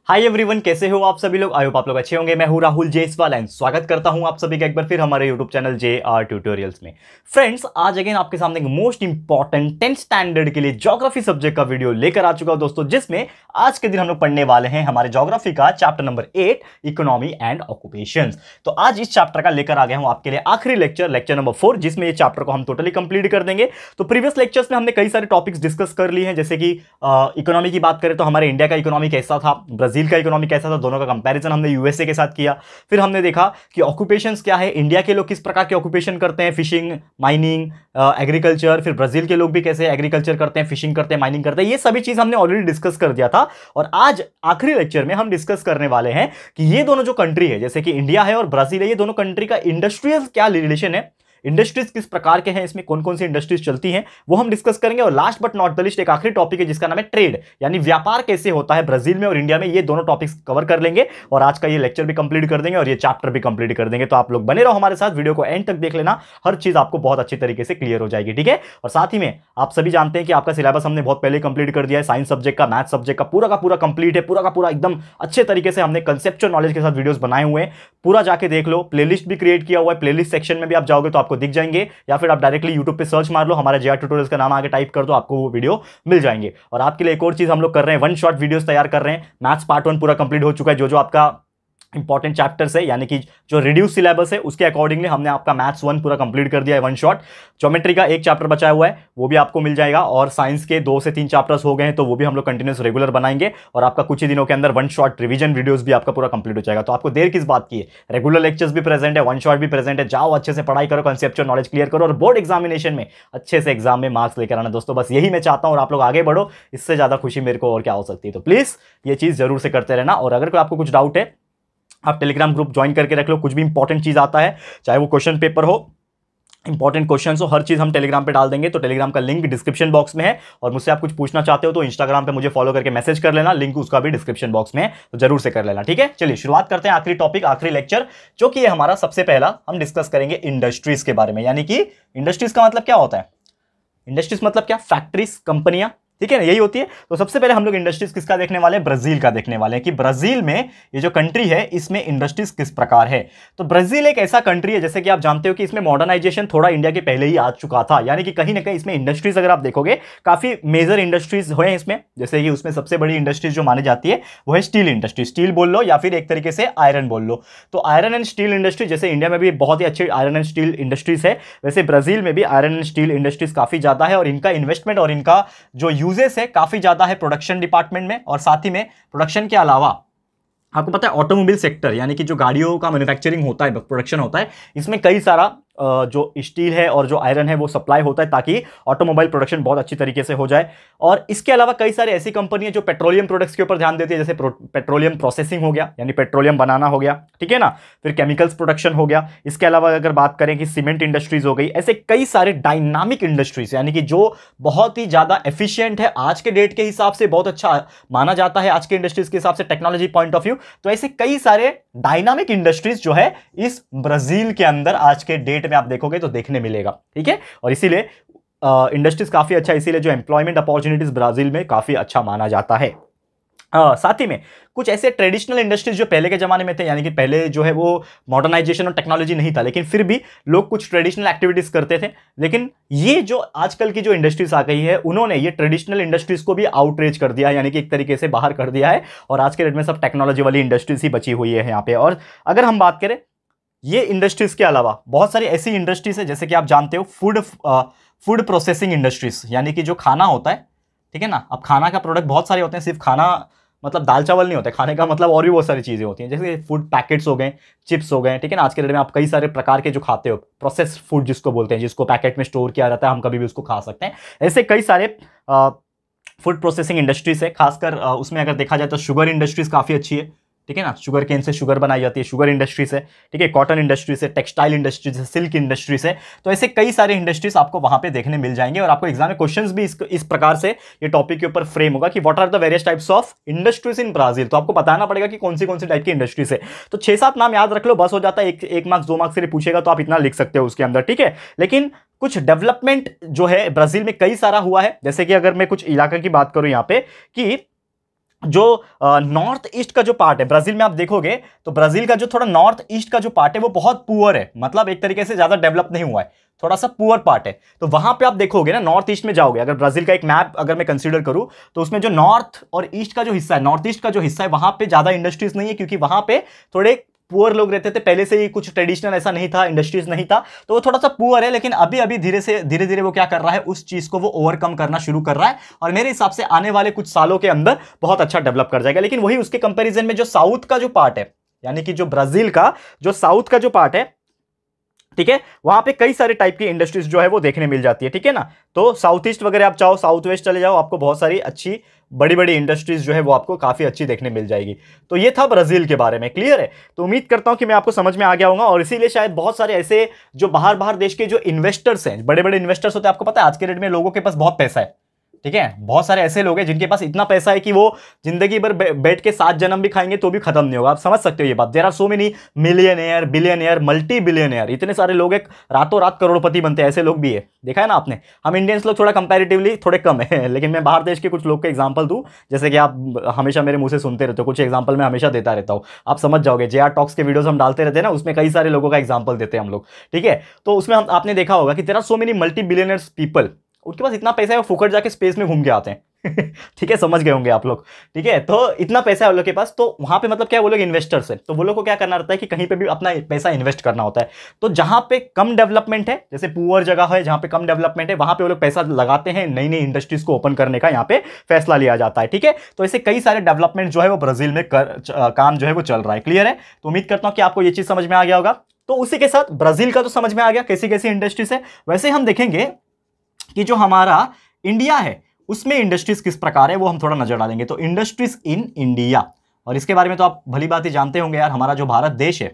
Hi everyone, कैसे हो आप सभी लोग। आई होप आप लोग अच्छे होंगे। मैं हूं राहुल जेसवाल एंड स्वागत करता हूं आप सभी का एक बार फिर हमारे यूट्यूब चैनल JR ट्यूटोरियल्स में। फ्रेंड्स, आज अगेन आपके सामने एक मोस्ट इंपॉर्टेंट 10th स्टैंडर्ड के लिए ज्योग्राफी सब्जेक्ट का वीडियो लेकर आ चुका हूं दोस्तों, जिसमें आज के दिन हम लोग पढ़ने वाले हैं हमारे ज्योग्राफी का chapter number 8 economy and occupations. तो आज इस चैप्टर का लेकर आ गया हूं आपके लिए आखिरी लेक्चर नंबर 4, जिसमें ये चैप्टर को हम टोटली कंप्लीट कर देंगे। तो प्रीवियस लेक्चर्स में हमने कई सारे टॉपिक्स डिस्कस कर लिए हैं, जैसे कि इकोनॉमी की बात करें तो हमारे इंडिया का इकोनॉमी कैसा था, ब्राजील का इकोनॉमी कैसा था, दोनों का कंपैरिजन हमने यूएसए के साथ किया। फिर हमने देखा कि ऑक्यूपेशंस क्या है, इंडिया के लोग किस प्रकार के ऑक्यूपेशन करते हैं, फिशिंग, माइनिंग, एग्रीकल्चर। फिर ब्राजील के लोग भी कैसे एग्रीकल्चर करते हैं, फिशिंग करते हैं, माइनिंग करते हैं। ये सभी चीज हमने ऑलरेडी डिस्कस कर दिया था। और आज आखिरी लेक्चर में हम डिस्कस करने वाले हैं कि ये दोनों जो कंट्री है, जैसे कि इंडिया है और ब्राजील है, ये दोनों कंट्री का इंडस्ट्रियल क्या रिलेशन है, इंडस्ट्रीज किस प्रकार के हैं, इसमें कौन कौन सी इंडस्ट्रीज चलती हैं, वो हम डिस्कस करेंगे। और last but not the list एक आखिरी टॉपिक है जिसका नाम है ट्रेड, यानी व्यापार कैसे होता है ब्राजील में और इंडिया में। ये दोनों टॉपिक्स कवर कर लेंगे और आज का ये लेक्चर भी कंप्लीट कर देंगे और ये चैप्टर भी कंप्लीट कर देंगे। तो आप लोग बने रहो हमारे साथ, वीडियो को एंड तक देख लेना, हर चीज आपको बहुत अच्छी तरीके से क्लियर हो जाएगी, ठीक है। और साथ ही में आप सभी जानते हैं कि आपका सिलेबस हमने बहुत पहले कंप्लीट कर दिया है। साइंस सब्जेक्ट का, मैथ सब्जेक्ट का पूरा कंप्लीट है, पूरा का पूरा एकदम अच्छे तरीके से हमने कंसेप्चुअल नॉलेज के साथ वीडियोस बनाए हुए हैं। पूरा जाके देख लो, प्लेलिस्ट भी क्रिएट किया हुआ है, प्लेलिस्ट सेक्शन में भी आप जाओगे तो आपको दिख जाएंगे, या फिर आप डायरेक्टली यूट्यूब पे सर्च मार लो, हमारा JR ट्यूटोरियल्स का नाम आगे टाइप कर दो, आपको वो वीडियो मिल जाएंगे। और आपके लिए एक और चीज हम लोग कर रहे हैं, वन शॉट वीडियोस तैयार कर रहे हैं। मैथ्स पार्ट 1 पूरा कंप्लीट हो चुका है, जो आपका इंपॉर्टेंट चैप्टर्स है, यानी कि जो रिड्यूस सिलेबस है उसके अकॉर्डिंगली हमने आपका मैथ्स 1 पूरा कंप्लीट कर दिया है, वन शॉट। ज्योमेट्री का एक चैप्टर बचा हुआ है, वो भी आपको मिल जाएगा। और साइंस के 2 से 3 चैप्टर्स हो गए हैं, तो वो भी हम लोग कंटिन्यूस रेगुलर बनाएंगे और आपका कुछ ही दिनों के अंदर वन शॉट रिवीजन वीडियोस भी आपका पूरा कंप्लीट हो जाएगा। तो आपको देर किस बात की है, रेगुलर लेक्चर्स भी प्रेजेंट है, वन शॉट भी प्रेजेंट है। जाओ अच्छे से पढ़ाई करो, कंसेप्चुअल नॉलेज क्लियर करो और बोर्ड एग्जामिनेशन में अच्छे से एग्जाम में मार्क्स लेकर आना दोस्तों। बस यही मैं चाहता हूं और आप लोग आगे बढ़ो, इससे ज्यादा खुशी मेरे को और क्या हो सकती है। तो प्लीज ये चीज जरूर से करते रहना। और अगर कोई आपको कुछ डाउट है, आप टेलीग्राम ग्रुप ज्वाइन करके रख लो। कुछ भी इंपॉर्टेंट चीज आता है, चाहे वो क्वेश्चन पेपर हो, इंपॉर्टेंट क्वेश्चंस हो, हर चीज हम टेलीग्राम पे डाल देंगे। तो टेलीग्राम का लिंक भी डिस्क्रिप्शन बॉक्स में है। और मुझसे आप कुछ पूछना चाहते हो तो इंस्टाग्राम पे मुझे फॉलो करके मैसेज कर लेना, लिंक उसका भी डिस्क्रिप्शन बॉक्स में है, तो जरूर से कर लेना, ठीक है। चलिए शुरुआत करते हैं आखिरी टॉपिक, आखिरी लेक्चर, जो कि हमारा सबसे पहला हम डिस्कस करेंगे इंडस्ट्रीज के बारे में। यानी कि इंडस्ट्रीज का मतलब क्या होता है, इंडस्ट्रीज मतलब क्या, फैक्ट्रीज, कंपनियां, ठीक है ना, यही होती है। तो सबसे पहले हम लोग इंडस्ट्रीज किसका देखने वाले हैं, ब्राजील का देखने वाले हैं कि ब्राजील में ये जो कंट्री है इसमें इंडस्ट्रीज किस प्रकार है। तो ब्राजील एक ऐसा कंट्री है, जैसे कि आप जानते हो कि इसमें मॉडर्नाइजेशन थोड़ा इंडिया के पहले ही आ चुका था, यानी कि कहीं ना कहीं इसमें इंडस्ट्रीज अगर आप देखोगे काफी मेजर इंडस्ट्रीज हुए हैं इसमें। जैसे कि उसमें सबसे बड़ी इंडस्ट्रीज जो मानी जाती है वो है स्टील इंडस्ट्री, स्टील बोल लो या फिर एक तरीके से आयरन बोल लो। तो आयरन एंड स्टील इंडस्ट्री, जैसे इंडिया में भी बहुत ही अच्छी आयरन एंड स्टील इंडस्ट्रीज है, वैसे ब्राजील में भी आयरन एंड स्टील इंडस्ट्रीज काफी ज्यादा है। और इनका इन्वेस्टमेंट और इनका जो यूजेस है काफी ज्यादा है प्रोडक्शन डिपार्टमेंट में। और साथ ही में प्रोडक्शन के अलावा आपको पता है ऑटोमोबाइल सेक्टर, यानी कि जो गाड़ियों का मैन्युफैक्चरिंग होता है, प्रोडक्शन होता है, इसमें कई सारा जो स्टील है और जो आयरन है वो सप्लाई होता है, ताकि ऑटोमोबाइल प्रोडक्शन बहुत अच्छी तरीके से हो जाए। और इसके अलावा कई सारी ऐसी कंपनियां जो पेट्रोलियम प्रोडक्ट्स के ऊपर ध्यान देती है, जैसे पेट्रोलियम प्रोसेसिंग हो गया, यानी पेट्रोलियम बनाना हो गया, ठीक है ना, फिर केमिकल्स प्रोडक्शन हो गया। इसके अलावा अगर बात करें कि सीमेंट इंडस्ट्रीज हो गई, ऐसे कई सारे डायनामिक इंडस्ट्रीज, यानी कि जो बहुत ही ज्यादा एफिशिएंट है आज के डेट के हिसाब से, बहुत अच्छा माना जाता है आज के इंडस्ट्रीज के हिसाब से, टेक्नोलॉजी पॉइंट ऑफ व्यू। तो ऐसे कई सारे डायनामिक इंडस्ट्रीज जो है इस ब्राजील के अंदर आज के डेट में आप देखोगे तो देखने मिलेगा, ठीक है। और इसीलिए इंडस्ट्रीज काफी अच्छा, इसीलिए जो एम्प्लॉयमेंट अपॉर्चुनिटीज ब्राजील में काफी अच्छा माना जाता है। साथ ही में कुछ ऐसे ट्रेडिशनल इंडस्ट्रीज जो पहले के जमाने में थे, यानी कि पहले जो है वो मॉडर्नाइजेशन और टेक्नोलॉजी नहीं था, लेकिन फिर भी लोग कुछ ट्रेडिशनल एक्टिविटीज करते थे। लेकिन ये जो आजकल की जो इंडस्ट्रीज आ गई है, उन्होंने ये ट्रेडिशनल इंडस्ट्रीज को भी आउटरीच कर दिया है, यानी कि एक तरीके से बाहर कर दिया है। और आज के डेट में सब टेक्नोलॉजी वाली इंडस्ट्रीज ही बची हुई है यहाँ पे। और अगर हम बात करें ये इंडस्ट्रीज के अलावा बहुत सारी ऐसी इंडस्ट्रीज है, जैसे कि आप जानते हो फूड प्रोसेसिंग इंडस्ट्रीज, यानी कि जो खाना होता है, ठीक है ना। अब खाना का प्रोडक्ट बहुत सारे होते हैं, सिर्फ खाना मतलब दाल चावल नहीं होता है, खाने का मतलब और भी बहुत सारी चीजें होती हैं, जैसे फूड पैकेट्स हो गए, चिप्स हो गए, ठीक है ना। आज के डेट में आप कई सारे प्रकार के जो खाते हो, प्रोसेस्ड फूड जिसको बोलते हैं, जिसको पैकेट में स्टोर किया जाता है, हम कभी भी उसको खा सकते हैं। ऐसे कई सारे फूड प्रोसेसिंग इंडस्ट्रीज है। खासकर उसमें अगर देखा जाए तो शुगर इंडस्ट्रीज काफी अच्छी है, ठीक है ना, शुगर केन से शुगर बनाई जाती है, शुगर इंडस्ट्री से, ठीक है, कॉटन इंडस्ट्री से, टेक्सटाइल इंडस्ट्री से, सिल्क इंडस्ट्री से। तो ऐसे कई सारे इंडस्ट्रीज आपको वहां पे देखने मिल जाएंगे। और आपको एग्जाम में क्वेश्चंस भी इस प्रकार से ये टॉपिक के ऊपर फ्रेम होगा कि what are the various types of industries in Brazil. तो आपको बताना पड़ेगा कि कौन सी टाइप की इंडस्ट्रीज है। तो 6-7 नाम याद रख लो, बस हो जाता है। एक मार्क्स 2 मार्क्स से पूछेगा तो आप इतना लिख सकते हो उसके अंदर, ठीक है। लेकिन कुछ डेवलपमेंट जो है ब्राजील में कई सारा हुआ है, जैसे कि अगर मैं कुछ इलाके की बात करूं यहाँ पे कि जो नॉर्थ ईस्ट का जो पार्ट है ब्राजील में, आप देखोगे तो ब्राजील का जो थोड़ा नॉर्थ ईस्ट का जो पार्ट है वो बहुत पुअर है, मतलब एक तरीके से ज्यादा डेवलप नहीं हुआ है, थोड़ा सा पुअर पार्ट है। तो वहां पे आप देखोगे ना, नॉर्थ ईस्ट में जाओगे, अगर ब्राजील का एक मैप अगर मैं कंसीडर करूं तो उसमें जो नॉर्थ और ईस्ट का जो हिस्सा है, नॉर्थ ईस्ट का जो हिस्सा है, वहां पे ज्यादा इंडस्ट्रीज नहीं है, क्योंकि वहां पे थोड़े पुअर लोग रहते थे पहले से ही, कुछ ट्रेडिशनल ऐसा नहीं था, इंडस्ट्रीज नहीं था, तो वो थोड़ा सा पुअर है। लेकिन अभी अभी धीरे धीरे वो क्या कर रहा है, उस चीज को वो ओवरकम करना शुरू कर रहा है, और मेरे हिसाब से आने वाले कुछ सालों के अंदर बहुत अच्छा डेवलप कर जाएगा। लेकिन वही उसके कंपैरिजन में जो साउथ का जो पार्ट है, यानी कि जो ब्राजील का जो साउथ का जो पार्ट है, ठीक है, वहां पे कई सारे टाइप की इंडस्ट्रीज जो है वो देखने मिल जाती है, ठीक है ना। तो साउथ ईस्ट वगैरह आप चाहो, साउथ वेस्ट चले जाओ, आपको बहुत सारी अच्छी बड़ी बड़ी इंडस्ट्रीज जो है वो आपको काफी अच्छी देखने मिल जाएगी। तो ये था ब्राजील के बारे में, क्लियर है। तो उम्मीद करता हूं कि मैं आपको समझ में आ गया होगा, और इसीलिए शायद बहुत सारे ऐसे जो बाहर बाहर देश के जो इन्वेस्टर्स हैं, बड़े बड़े इन्वेस्टर्स होते हैं, आपको पता है आज के डेट में लोगों के पास बहुत पैसा है, ठीक है, बहुत सारे ऐसे लोग हैं जिनके पास इतना पैसा है कि वो जिंदगी भर बैठ के 7 जन्म भी खाएंगे तो भी खत्म नहीं होगा। आप समझ सकते हो ये बात। There are so many millionaire, billionaire, multi billionaire, इतने सारे लोग एक रातों रात करोड़पति बनते हैं, ऐसे लोग भी है, देखा है ना आपने। हम इंडियंस लोग थोड़ा कंपैरेटिवली थोड़े कम है, लेकिन मैं बाहर देश के कुछ लोग का एग्जांपल दूं, जैसे कि आप हमेशा मेरे मुंह से सुनते रहते हो, कुछ एग्जांपल मैं हमेशा देता रहता हूं, आप समझ जाओगे। JR टॉक्स के वीडियोस हम डालते रहते हैं ना, उसमें कई सारे लोगों का एग्जांपल देते हैं हम लोग, ठीक है। तो उसमें आपने देखा होगा कि there are so many multi billionaires people, उनके पास इतना पैसा है वो फुकट जाके स्पेस में घूम के आते हैं ठीक है, समझ गए होंगे आप लोग, ठीक है। तो इतना पैसा है वो लोग के पास, तो वहां पे मतलब क्या है, वो लोग इन्वेस्टर्स है, तो वो लोग को क्या करना रहता है कि कहीं पे भी अपना पैसा इन्वेस्ट करना होता है। तो जहां पे कम डेवलपमेंट है, जैसे पुअर जगह है जहां पे कम डेवलपमेंट है, वहां पे वो लोग पैसा लगाते हैं, नई नई इंडस्ट्रीज को ओपन करने का यहाँ पे फैसला लिया जाता है, ठीक है। तो ऐसे कई सारे डेवलपमेंट जो है वो ब्राजील में काम जो है वो चल रहा है, क्लियर है। तो उम्मीद करता हूं कि आपको ये चीज समझ में आ गया होगा। तो उसी के साथ ब्राजील का तो समझ में आ गया कैसी कैसी इंडस्ट्रीज है, वैसे हम देखेंगे कि जो हमारा इंडिया है उसमें इंडस्ट्रीज किस प्रकार है वो हम थोड़ा नजर डालेंगे। तो इंडस्ट्रीज इन इंडिया, और इसके बारे में तो आप भली बात ही जानते होंगे यार, हमारा जो भारत देश है,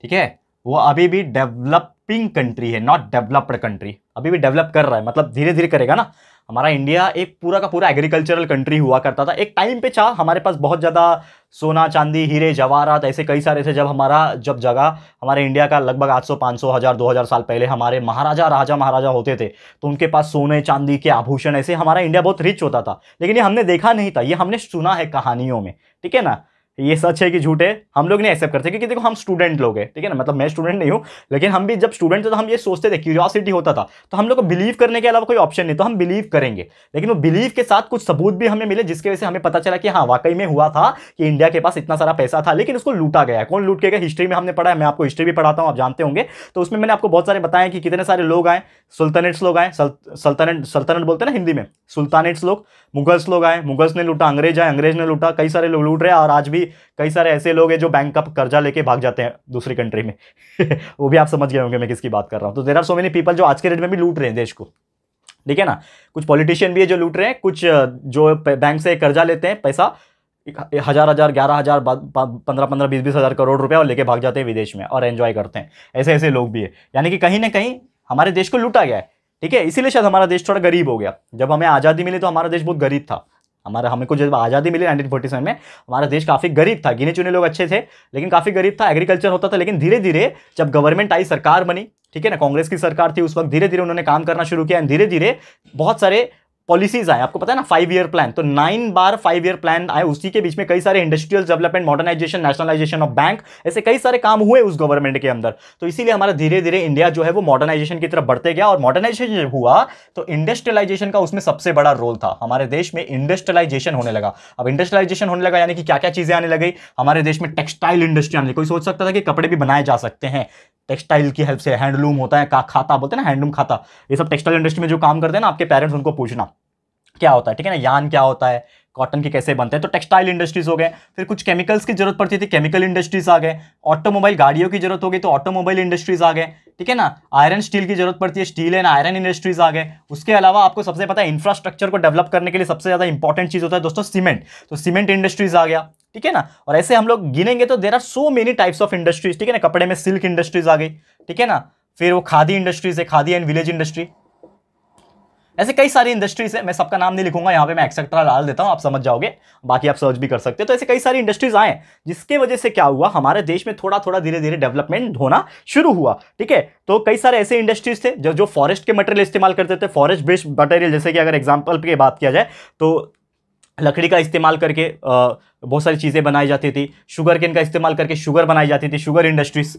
ठीक है, वो अभी भी डेवलपिंग कंट्री है, नॉट डेवलप्ड कंट्री, अभी भी डेवलप कर रहा है, मतलब धीरे धीरे करेगा ना। हमारा इंडिया एक पूरा का पूरा एग्रीकल्चरल कंट्री हुआ करता था एक टाइम पे, चाह हमारे पास बहुत ज्यादा सोना चांदी हीरे जवाहरात ऐसे कई सारे थे, जब जगह हमारे इंडिया का लगभग 800 500 1000 2000 साल पहले हमारे महाराजा राजा महाराजा होते थे, तो उनके पास सोने चांदी के आभूषण, ऐसे हमारा इंडिया बहुत रिच होता था। लेकिन ये हमने देखा नहीं था, ये हमने सुना है कहानियों में, ठीक है ना। ये सच है कि झूठ है हम लोग नहीं एक्सेप्ट करते, क्योंकि देखो हम स्टूडेंट लोग हैं, ठीक है ना, मतलब मैं स्टूडेंट नहीं हूं, लेकिन हम भी जब स्टूडेंट थे तो हम ये सोचते थे, क्यूरियोसिटी होता था, तो हम लोग को बिलीव करने के अलावा कोई ऑप्शन नहीं, तो हम बिलीव करेंगे। लेकिन वो बिलीव के साथ कुछ सबूत भी हमें मिले, जिसकी वजह से हमें पता चला कि हाँ वाकई में हुआ था कि इंडिया के पास इतना सारा पैसा था, लेकिन उसको लूटा गया। कौन लूट के गया, हिस्ट्री में हमने पढ़ा है, मैं आपको हिस्ट्री भी पढ़ाता हूं, आप जानते होंगे। तो उसमें मैंने आपको बहुत सारे बताया कि कितने सारे लोग आए, सुल्तानेट्स लोग आए, सल्तनत बोलते हैं ना हिंदी में, सुल्तानेट्स लोग, मुगल्स लोग आए, मुगल्स ने लूटा, अंग्रेज आए, अंग्रेज ने लूटा, कई सारे लोग लूट रहे हैं, और आज भी कई सारे ऐसे लोग हैं जो बैंक का कर्जा लेके भाग जाते हैं दूसरी कंट्री में वो भी आप समझ गए होंगे मैं किसकी बात कर रहा हूं। तो there are so many people जो आज के डेट में भी लूट रहे हैं देश को, ठीक है ना। कुछ पॉलिटिशियन भी है जो लूट रहे हैं, कुछ जो बैंक से कर्जा लेते हैं पैसा, 1000 11,000 15 20 हजार करोड़ रुपया, और लेके भाग जाते हैं विदेश में और एंजॉय करते हैं। ऐसे ऐसे लोग भी है, यानी कि कहीं ना कहीं हमारे देश को लूटा गया है, ठीक है। इसीलिए शायद हमारा देश थोड़ा गरीब हो गया। जब हमें आज़ादी मिली तो हमारा देश बहुत गरीब था, हमें को जब आज़ादी मिली 1947 में, हमारा देश काफ़ी गरीब था, गिने चुने लोग अच्छे थे लेकिन काफ़ी गरीब था, एग्रीकल्चर होता था। लेकिन धीरे धीरे जब गवर्नमेंट आई, सरकार बनी, ठीक है ना, कांग्रेस की सरकार थी उस वक्त, धीरे धीरे उन्होंने काम करना शुरू किया, धीरे धीरे बहुत सारे पॉलिसीज आए, आपको पता है ना 5 ईयर प्लान, तो 9 बार 5 ईयर प्लान आए, उसी के बीच में कई सारे industrial development, modernisation, nationalisation of bank, ऐसे कई सारे काम हुए उस गवर्नमेंट के अंदर। तो इसीलिए हमारा धीरे धीरे इंडिया जो है वो मॉडर्नाइजेशन की तरफ बढ़ते गया, और मॉडर्नाइजेशन जब हुआ तो इंडस्ट्रियलाइजेशन का उसमें सबसे बड़ा रोल था। हमारे देश में इंडस्ट्रियलाइजेशन होने लगा। अब इंडस्ट्रियलाइजेशन होने लगा यानी कि क्या क्या चीजें आने लगी, हमारे देश में टेक्सटाइल इंडस्ट्री आने लगी। कोई सोच सकता था कि कपड़े भी बनाए जा सकते हैं टेक्सटाइल की हेल्प से, हैंडलूम होता है, खाता बोलते हैं ना, हैंडलूम खाता, ये सब टेक्सटाइल इंडस्ट्री में जो काम करते हैं ना, आपके पेरेंट्स उनको पूछना क्या होता है, ठीक है ना, यान क्या होता है, कॉटन के कैसे बनते हैं, तो टेक्सटाइल इंडस्ट्रीज हो गए। फिर कुछ केमिकल्स की जरूरत पड़ती थी, केमिकल इंडस्ट्रीज आ गए। ऑटोमोबाइल गाड़ियों की जरूरत हो गई तो ऑटोमोबाइल इंडस्ट्रीज आ गए, ठीक है ना। आयरन स्टील की जरूरत पड़ती है, स्टील एंड आयरन इंडस्ट्रीज आ गए। उसके अलावा आपको सबसे पता है इंफ्रास्ट्रक्चर को डेवलप करने के लिए सबसे ज्यादा इंपॉर्टेंट चीज होता है दोस्तों सीमेंट, तो सीमेंट इंडस्ट्रीज आ गया, ठीक है ना। और ऐसे हम लोग गिनेंगे तो there are so many types of industries, ठीक है ना। कपड़े में सिल्क इंडस्ट्रीज आ गई, ठीक है ना। फिर वो खादी इंडस्ट्रीज है, खादी एंड विलेज इंडस्ट्री, ऐसे कई सारी इंडस्ट्रीज है, मैं सबका नाम नहीं लिखूंगा यहाँ पे, मैं एक्सेट्रा डाल देता हूँ, आप समझ जाओगे, बाकी आप सर्च भी कर सकते हो। तो ऐसे कई सारी इंडस्ट्रीज आए जिसके वजह से क्या हुआ, हमारे देश में थोड़ा थोड़ा धीरे धीरे डेवलपमेंट होना शुरू हुआ, ठीक है। तो कई सारे ऐसे इंडस्ट्रीज थे जो फॉरेस्ट के मटेरियल इस्तेमाल करते थे, फॉरेस्ट बेस्ड मटेरियल, जैसे कि अगर एग्जाम्पल की बात किया जाए तो लकड़ी का इस्तेमाल करके बहुत सारी चीज़ें बनाई जाती थी। शुगर केन का इस्तेमाल करके शुगर बनाई जाती थी, शुगर इंडस्ट्रीज,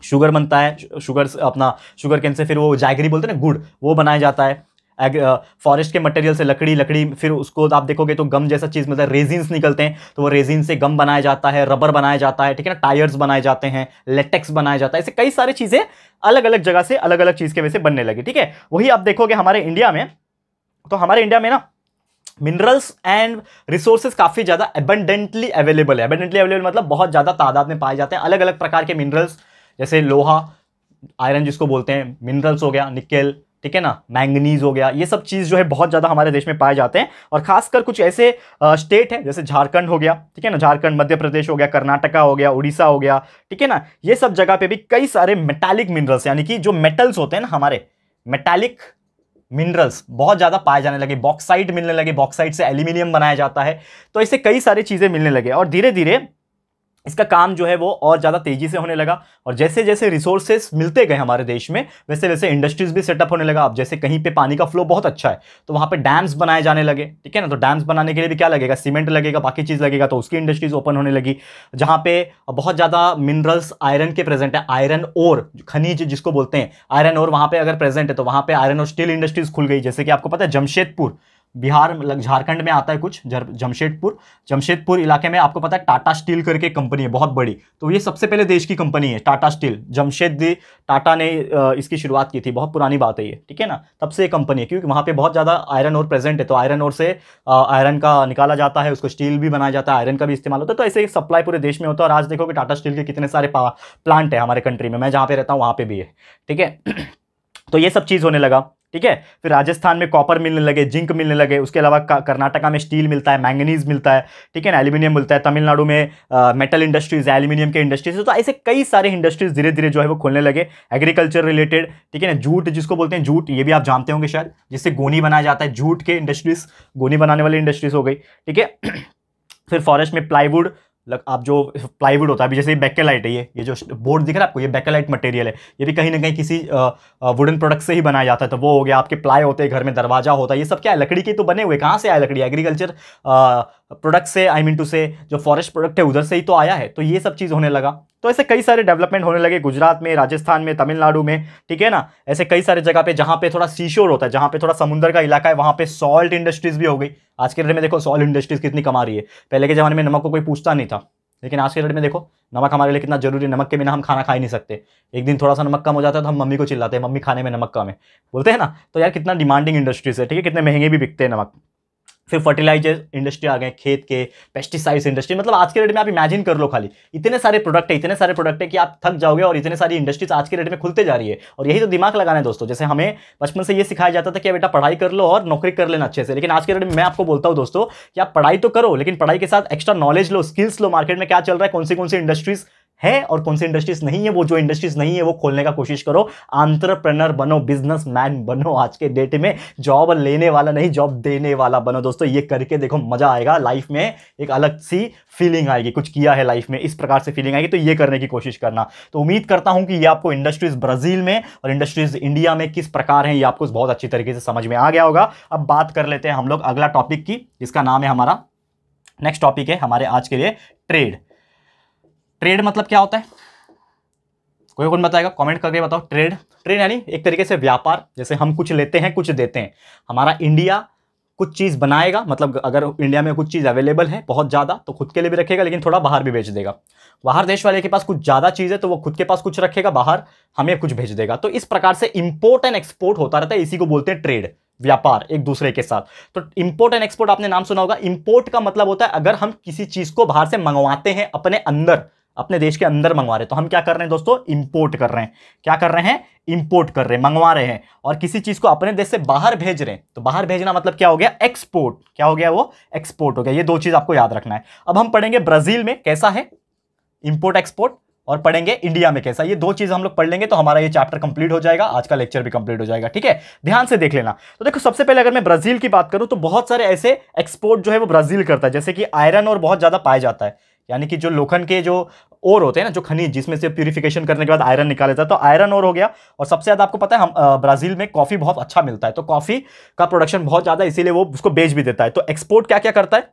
शुगर बनता है, शुगर अपना शुगर केन से फिर वो जैगरी बोलते हैं ना, गुड़, वो बनाया जाता है। फॉरेस्ट के मटेरियल से लकड़ी, लकड़ी फिर उसको आप देखोगे तो गम जैसा चीज़ मतलब रेजिन्स निकलते हैं, तो वो रेजिन से गम बनाया जाता है, रबर बनाया जाता है, ठीक है ना, टायर्स बनाए जाते हैं, लेटेक्स बनाया जाता है। ऐसे कई सारी चीज़ें अलग अलग जगह से अलग अलग चीज़ के वजह से बनने लगी, ठीक है। वही आप देखोगे हमारे इंडिया में, तो हमारे इंडिया में ना मिनरल्स एंड रिसोर्सेज काफी ज्यादा एबंडेंटली अवेलेबल है। एबंडेंटली अवेलेबल मतलब बहुत ज्यादा तादाद में पाए जाते हैं अलग अलग प्रकार के मिनरल्स, जैसे लोहा, आयरन जिसको बोलते हैं, मिनरल्स हो गया, निकेल, ठीक है ना, मैंगनीज हो गया, ये सब चीज जो है बहुत ज्यादा हमारे देश में पाए जाते हैं। और खासकर कुछ ऐसे स्टेट है जैसे झारखंड हो गया, ठीक है ना, झारखंड, मध्य प्रदेश हो गया, कर्नाटका हो गया, उड़ीसा हो गया, ठीक है ना, ये सब जगह पे भी कई सारे मेटालिक मिनरल्स यानी कि जो मेटल्स होते हैं ना, हमारे मेटालिक मिनरल्स बहुत ज्यादा पाए जाने लगे, बॉक्साइट मिलने लगे, बॉक्साइट से एल्यूमिनियम बनाया जाता है। तो ऐसे कई सारी चीजें मिलने लगे और धीरे धीरे इसका काम जो है वो और ज्यादा तेजी से होने लगा। और जैसे जैसे रिसोर्सेस मिलते गए हमारे देश में, वैसे वैसे इंडस्ट्रीज भी सेटअप होने लगा। अब जैसे कहीं पे पानी का फ्लो बहुत अच्छा है तो वहां पे डैम्स बनाए जाने लगे, ठीक है ना, तो डैम्स बनाने के लिए भी क्या लगेगा, सीमेंट लगेगा, बाकी चीज लगेगा, तो उसकी इंडस्ट्रीज ओपन होने लगी। जहां पे बहुत ज्यादा मिनरल्स आयरन के प्रेजेंट है, आयरन ओर, खनिज जिसको बोलते हैं, आयरन ओर वहां पे अगर प्रेजेंट है तो वहां पे आयरन और स्टील इंडस्ट्रीज खुल गई। जैसे कि आपको पता है जमशेदपुर, बिहार झारखंड में आता है कुछ, जमशेदपुर, जमशेदपुर इलाके में आपको पता है टाटा स्टील करके कंपनी है बहुत बड़ी, तो ये सबसे पहले देश की कंपनी है टाटा स्टील। जमशेद टाटा ने इसकी शुरुआत की थी, बहुत पुरानी बात है ये, ठीक है ना, तब से कंपनी है क्योंकि वहां पे बहुत ज्यादा आयरन ओर प्रेजेंट है, तो आयरन ओर से आयरन का निकाला जाता है, उसको स्टील भी बनाया जाता है, आयरन का भी इस्तेमाल होता है, तो ऐसे सप्लाई पूरे देश में होता है। और आज देखोगे टाटा स्टील के कितने सारे प्लांट है हमारे कंट्री में, मैं जहां पे रहता हूँ वहां पे भी है, ठीक है। तो ये सब चीज होने लगा, ठीक है। फिर राजस्थान में कॉपर मिलने लगे, जिंक मिलने लगे, उसके अलावा कर्नाटका में स्टील मिलता है, मैंगनीज मिलता है, ठीक है ना, एल्यूमिनियम मिलता है, तमिलनाडु में मेटल इंडस्ट्रीज है, एल्यूमिनियम के इंडस्ट्रीज है। तो ऐसे कई सारे इंडस्ट्रीज धीरे धीरे जो है वो खोलने लगे, एग्रीकल्चर रिलेटेड, ठीक है ना, जूट जिसको बोलते हैं, जूट ये भी आप जानते होंगे शायद, जिससे गोनी बनाया जाता है, जूट के इंडस्ट्रीज, गोनी बनाने वाली इंडस्ट्रीज हो गई, ठीक है। फिर फॉरेस्ट में प्लाईवुड, आप जो प्लाईवुड होता है, अभी जैसे बेकेलाइट है, ये जो बोर्ड दिख रहा है आपको, ये बेकेलाइट मटेरियल है, ये भी कहीं ना कहीं किसी वुडन प्रोडक्ट से ही बनाया जाता है। तो वो हो गया, आपके प्लाई होते हैं घर में, दरवाजा होता है, ये सब क्या है, लकड़ी के तो बने हुए। कहाँ से आया लकड़ी, एग्रीकल्चर प्रोडक्ट से, आई मीन टू से जो फॉरेस्ट प्रोडक्ट है उधर से ही तो आया है। तो ये सब चीज़ होने लगा, तो ऐसे कई सारे डेवलपमेंट होने लगे गुजरात में, राजस्थान में, तमिलनाडु में, ठीक है ना, ऐसे कई सारे जगह पे जहाँ पे थोड़ा सीशोर होता है, जहाँ पे थोड़ा समुद्र का इलाका है, वहाँ पे सॉल्ट इंडस्ट्रीज भी हो गई। आज के डेट में देखो सॉल्ट इंडस्ट्रीज कितनी कमा रही है, पहले के जमाने में नमक को कोई पूछता नहीं था, लेकिन आज के डेट में देखो नमक हमारे लिए कितना जरूरी है, नमक के बिना हम खाना खा ही नहीं सकते। एक दिन थोड़ा सा नमक कम हो जाता है तो हम मम्मी को चिल्लाते हैं, मम्मी खाने में नमक कम है, बोलते हैं ना। तो यार कितना डिमांडिंग इंडस्ट्रीज है, ठीक है, कितने महंगे भी बिकते हैं नमक। फिर फर्टिलाइजर इंडस्ट्री आ गए, खेत के पेस्टिसाइड्स इंडस्ट्री, मतलब आज के डेट में आप इमेजिन कर लो, खाली इतने सारे प्रोडक्ट है, इतने सारे प्रोडक्ट है कि आप थक जाओगे, और इतने सारी इंडस्ट्रीज आज के डेट में खुलते जा रही है। और यही तो दिमाग लगाना है दोस्तों। जैसे हमें बचपन से ये सिखाया जाता था कि बेटा पढ़ाई कर लो और नौकरी कर लेना अच्छे से, लेकिन आज के डेट में मैं आपको बोलता हूं दोस्तों कि आप पढ़ाई तो करो, लेकिन पढ़ाई के साथ एक्स्ट्रा नॉलेज लो, स्किल्स लो, मार्केट में क्या चल रहा है, कौन सी इंडस्ट्रीज है और कौन सी इंडस्ट्रीज नहीं है, वो जो इंडस्ट्रीज नहीं है वो खोलने का कोशिश करो, एंटरप्रेन्योर बनो, बिजनेसमैन बनो। आज के डेट में जॉब लेने वाला नहीं, जॉब देने वाला बनो दोस्तों। ये करके देखो, मजा आएगा लाइफ में, एक अलग सी फीलिंग आएगी, कुछ किया है लाइफ में इस प्रकार से फीलिंग आएगी, तो ये करने की कोशिश करना। तो उम्मीद करता हूं कि ये आपको इंडस्ट्रीज ब्राजील में और इंडस्ट्रीज इंडिया में किस प्रकार हैं ये आपको बहुत अच्छी तरीके से समझ में आ गया होगा। अब बात कर लेते हैं हम लोग अगला टॉपिक की, जिसका नाम है हमारा, नेक्स्ट टॉपिक है हमारे आज के लिए ट्रेड। ट्रेड मतलब क्या होता है, कोई कौन बताएगा, कमेंट करके बताओ। ट्रेड, ट्रेड यानी एक तरीके से व्यापार, जैसे हम कुछ लेते हैं कुछ देते हैं। हमारा इंडिया कुछ चीज बनाएगा, मतलब अगर इंडिया में कुछ चीज अवेलेबल है बहुत ज्यादा तो खुद के लिए भी रखेगा, लेकिन थोड़ा बाहर भी बेच देगा। बाहर देश वाले के पास कुछ ज्यादा चीज है तो वो खुद के पास कुछ रखेगा, बाहर हमें कुछ भेज देगा। तो इस प्रकार से इंपोर्ट एंड एक्सपोर्ट होता रहता है, इसी को बोलते हैं ट्रेड, व्यापार एक दूसरे के साथ। तो इंपोर्ट एंड एक्सपोर्ट आपने नाम सुना होगा। इंपोर्ट का मतलब होता है अगर हम किसी चीज को बाहर से मंगवाते हैं, अपने अंदर, अपने देश के अंदर मंगवा रहे हैं, तो हम क्या कर रहे हैं दोस्तों, इंपोर्ट कर रहे हैं। क्या कर रहे हैं, इंपोर्ट कर रहे हैं, मंगवा रहे हैं। और किसी चीज को अपने देश से बाहर भेज रहे हैं, तो बाहर भेजना मतलब क्या हो गया, एक्सपोर्ट। क्या हो गया, वो एक्सपोर्ट हो गया। ये दो चीज आपको याद रखना है। अब हम पढ़ेंगे ब्राजील में कैसा है इंपोर्ट एक्सपोर्ट, और पढ़ेंगे इंडिया में कैसा। ये दो चीज हम लोग पढ़ लेंगे तो हमारा ये चैप्टर कंप्लीट हो जाएगा, आज का लेक्चर भी कंप्लीट हो जाएगा, ठीक है। ध्यान से देख लेना। तो देखो सबसे पहले अगर मैं ब्राजील की बात करूं तो बहुत सारे ऐसे एक्सपोर्ट जो है वो ब्राजील करता है, जैसे कि आयरन और बहुत ज्यादा पाया जाता है। यानी कि जो लोखंड के जो ओर होते हैं ना, जो खनिज जिसमें से प्यूरिफिकेशन करने के बाद आयरन निकाला जाता है, तो आयरन ओर हो गया। और सबसे ज्यादा आपको पता है हम ब्राजील में कॉफी बहुत अच्छा मिलता है, तो कॉफी का प्रोडक्शन बहुत ज्यादा, इसीलिए वो उसको बेच भी देता है। तो एक्सपोर्ट क्या क्या करता है,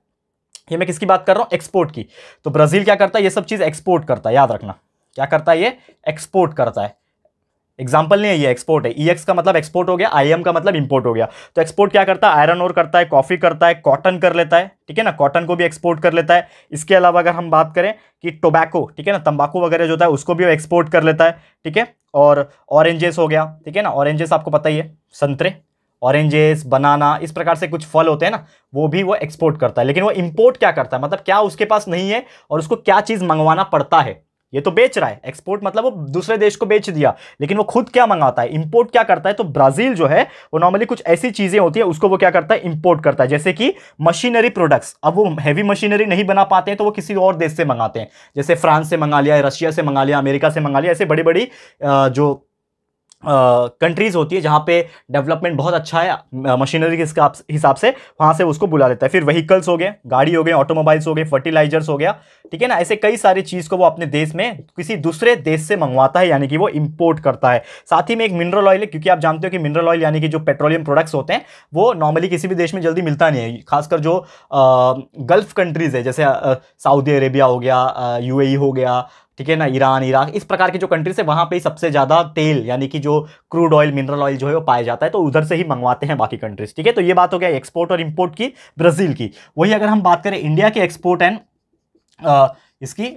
ये मैं किसकी बात कर रहा हूं, एक्सपोर्ट की। तो ब्राजील क्या करता है, ये सब चीज एक्सपोर्ट करता है, याद रखना क्या करता है, ये एक्सपोर्ट करता है। एग्जाम्पल नहीं है, ये एक्सपोर्ट है। ईएक्स का मतलब एक्सपोर्ट हो गया, आईएम का मतलब इंपोर्ट हो गया। तो एक्सपोर्ट क्या करता है, आयरन ओर करता है, कॉफी करता है, कॉटन कर लेता है, ठीक है ना, कॉटन को भी एक्सपोर्ट कर लेता है। इसके अलावा अगर हम बात करें कि टोबैको, ठीक है ना, तंबाकू वगैरह जो होता है उसको भी एक्सपोर्ट कर लेता है, ठीक है। और ऑरेंजेस हो गया, ठीक है ना, ऑरेंजेस आपको पता ही है, संतरे, ऑरेंजेस, बनाना, इस प्रकार से कुछ फल होते हैं ना, वो भी वो एक्सपोर्ट करता है। लेकिन वो इंपोर्ट क्या करता है, मतलब क्या उसके पास नहीं है और उसको क्या चीज मंगवाना पड़ता है, ये तो बेच रहा है। एक्सपोर्ट मतलब वो दूसरे देश को बेच दिया, लेकिन वो खुद क्या मंगाता है, इंपोर्ट क्या करता है। तो ब्राजील जो है वो नॉर्मली कुछ ऐसी चीजें होती है, उसको वो क्या करता है, इंपोर्ट करता है। जैसे कि मशीनरी प्रोडक्ट्स, अब वो हैवी मशीनरी नहीं बना पाते हैं तो वो किसी और देश से मंगाते हैं, जैसे फ्रांस से मंगा लिया, रशिया से मंगा लिया, अमेरिका से मंगा लिया। ऐसे बड़ी बड़ी जो कंट्रीज होती है जहां पे डेवलपमेंट बहुत अच्छा है मशीनरी के हिसाब से, वहां से उसको बुला लेता है। फिर व्हीकल्स हो गए, गाड़ी हो गए, ऑटोमोबाइल्स हो गए, फर्टिलाइजर्स हो गया, ठीक है ना, ऐसे कई सारी चीज को वो अपने देश में किसी दूसरे देश से मंगवाता है, यानी कि वो इंपोर्ट करता है। साथ ही में एक मिनरल ऑयल है, क्योंकि आप जानते हो कि मिनरल ऑयल यानी कि जो पेट्रोलियम प्रोडक्ट्स होते हैं वो नॉर्मली किसी भी देश में जल्दी मिलता नहीं है, खासकर जो गल्फ कंट्रीज है, जैसे सऊदी अरेबिया हो गया, यूएई हो गया, ठीक है ना, ईरान, इराक, इस प्रकार की जो कंट्रीज है वहां पे सबसे ज्यादा तेल यानी कि जो क्रूड ऑयल, मिनरल ऑयल जो है वो पाया जाता है, तो उधर से ही मंगवाते हैं बाकी कंट्रीज, ठीक है। तो ये बात हो गया एक्सपोर्ट और इंपोर्ट की ब्राजील की। वही अगर हम बात करें इंडिया के एक्सपोर्ट एंड इसकी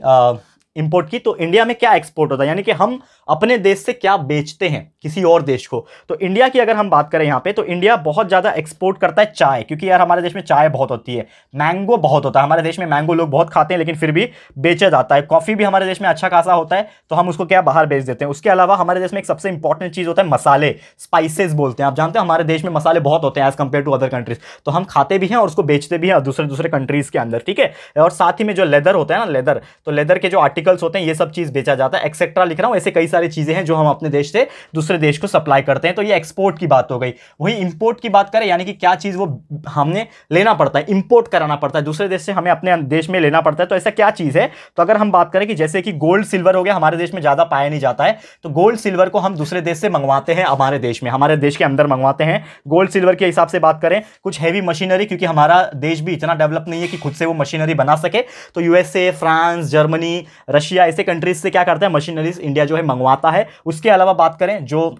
इंपोर्ट की, तो इंडिया में क्या एक्सपोर्ट होता है, यानी कि हम अपने देश से क्या बेचते हैं किसी और देश को। तो इंडिया की अगर हम बात करें यहाँ पे, तो इंडिया बहुत ज्यादा एक्सपोर्ट करता है चाय, क्योंकि यार हमारे देश में चाय बहुत होती है, मैंगो बहुत होता है हमारे देश में, मैंगो लोग बहुत खाते हैं लेकिन फिर भी बेचा जाता है। कॉफी भी हमारे देश में अच्छा खासा होता है, तो हम उसको क्या बाहर बेच देते हैं। उसके अलावा हमारे देश में एक सबसे इंपॉर्टेंट चीज होता है मसाले, स्पाइसेस बोलते हैं। आप जानते हैं हमारे देश में मसाले बहुत होते हैं as compare to other countries, तो हम खाते भी हैं और उसको बेचते भी हैं दूसरे दूसरे कंट्रीज के अंदर, ठीक है। और साथ ही में जो लेदर होता है ना, लेदर, तो लेदर के जो आर्टिकल्स होते हैं ये सब चीज बेचा जाता है, एक्सेट्रा लिख रहा हूं। ऐसे कई सारी चीजें हैं जो हम अपने देश से दूसरे देश को सप्लाई करते हैं, तो ये एक्सपोर्ट की बात हो गई। वही इंपोर्ट की बात करें, यानी कि क्या चीज वो हमने लेना पड़ता है, इंपोर्ट कराना पड़ता है दूसरे देश से, हमें अपने देश में लेना पड़ता है। तो ऐसा क्या चीज है, तो अगर हम बात करें कि जैसे कि गोल्ड सिल्वर हो गया, हमारे देश में ज्यादा पाया नहीं जाता है, तो गोल्ड सिल्वर को हम दूसरे देश से मंगवाते हैं, हमारे देश में, हमारे देश के अंदर मंगवाते हैं। गोल्ड सिल्वर के हिसाब से बात करें, कुछ हैवी मशीनरी, क्योंकि हमारा देश भी इतना डेवलप नहीं है कि खुद से वो मशीनरी बना सके, तो यूएसए, फ्रांस, जर्मनी, रशिया, ऐसे कंट्रीज से क्या करता है, मशीनरीज इंडिया जो है मंगवाता है। उसके अलावा बात करें जो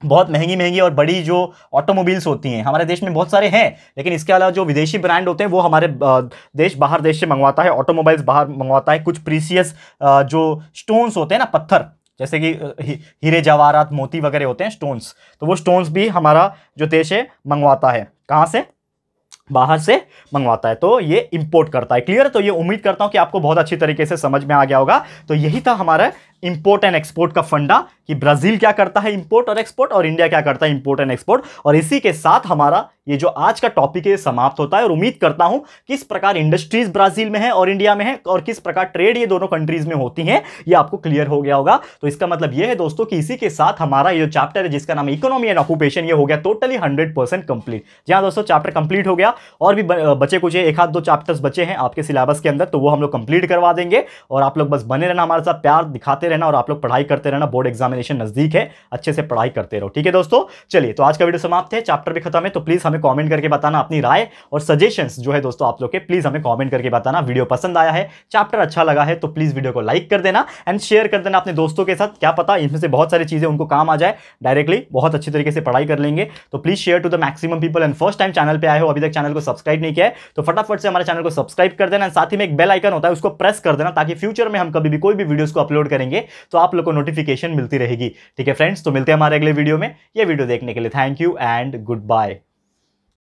बहुत महंगी महंगी और बड़ी जो ऑटोमोबाइल्स होती हैं, हमारे देश में बहुत सारे हैं, लेकिन इसके अलावा जो विदेशी ब्रांड होते हैं वो हमारे देश बाहर देश से मंगवाता है, ऑटोमोबाइल्स बाहर मंगवाता है। कुछ प्रीसियस जो स्टोन्स होते हैं ना, पत्थर, जैसे कि हीरे जवाहरात मोती वगैरह होते हैं स्टोन्स, तो वो स्टोन्स भी हमारा जो देश है मंगवाता है। कहाँ से, बाहर से मंगवाता है, तो ये इंपोर्ट करता है। क्लियर है, तो ये उम्मीद करता हूं कि आपको बहुत अच्छी तरीके से समझ में आ गया होगा। तो यही था हमारा इंपोर्ट एंड एक्सपोर्ट का फंडा, कि ब्राजील क्या करता है इंपोर्ट और एक्सपोर्ट, और इंडिया क्या करता है इंपोर्ट एंड एक्सपोर्ट। और इसी के साथ हमारा ये जो आज का टॉपिक है समाप्त होता है। और उम्मीद करता हूं किस प्रकार इंडस्ट्रीज ब्राजील में है और इंडिया में है, और किस प्रकार ट्रेड ये दोनों कंट्रीज में होती हैं, ये आपको क्लियर हो गया होगा। तो इसका मतलब ये है दोस्तों कि इसी के साथ हमारा ये जो चैप्टर है जिसका नाम इकोनॉमी एंड ऑक्यूपेशन, ये हो गया टोटली 100% कंप्लीट। जी हाँ दोस्तों, चैप्टर कंप्लीट हो गया, और भी बचे कुछ एक आध दो चैप्टर्स बचे हैं आपके सिलेबस के अंदर, तो वो हम लोग कंप्लीट करवा देंगे। और आप लोग बस बने रहना, हमारे साथ प्यार दिखाते रहना, और आप लोग पढ़ाई करते रहना। बोर्ड एग्जामिनेशन नजदीक है, अच्छे से पढ़ाई करते रहो, ठीक है दोस्तों। चलिए, तो आज का वीडियो समाप्त है, चैप्टर भी खत्म है। तो प्लीज हमें कमेंट करके बताना अपनी राय और सजेशंस जो है दोस्तों आप लोग के, प्लीज हमें कमेंट करके बताना। वीडियो पसंद आया है, चैप्टर अच्छा लगा है, तो प्लीज वीडियो को लाइक कर देना एंड शेयर कर देना अपने दोस्तों के साथ। क्या पता इनमें से बहुत सारी चीजें उनको काम आ जाए, डायरेक्टली बहुत अच्छी तरीके से पढ़ाई कर लेंगे। तो please share to the maximum people. And first time channel पे आए हो, अभी तक चैनल को सब्सक्राइब नहीं किया है, तो फटाफट से हमारे चैनल को सब्सक्राइब कर देना। साथ ही में एक बेल आइकन होता है, उसको प्रेस कर देना, ताकि फ्यूचर में हम कभी भी कोई भी वीडियोस को अपलोड करेंगे तो आप लोग को नोटिफिकेशन मिलती रहेगी। ठीक है फ्रेंड्स, तो मिलते हैं हमारे अगले वीडियो में। ये वीडियो देखने के लिए thank you and good bye.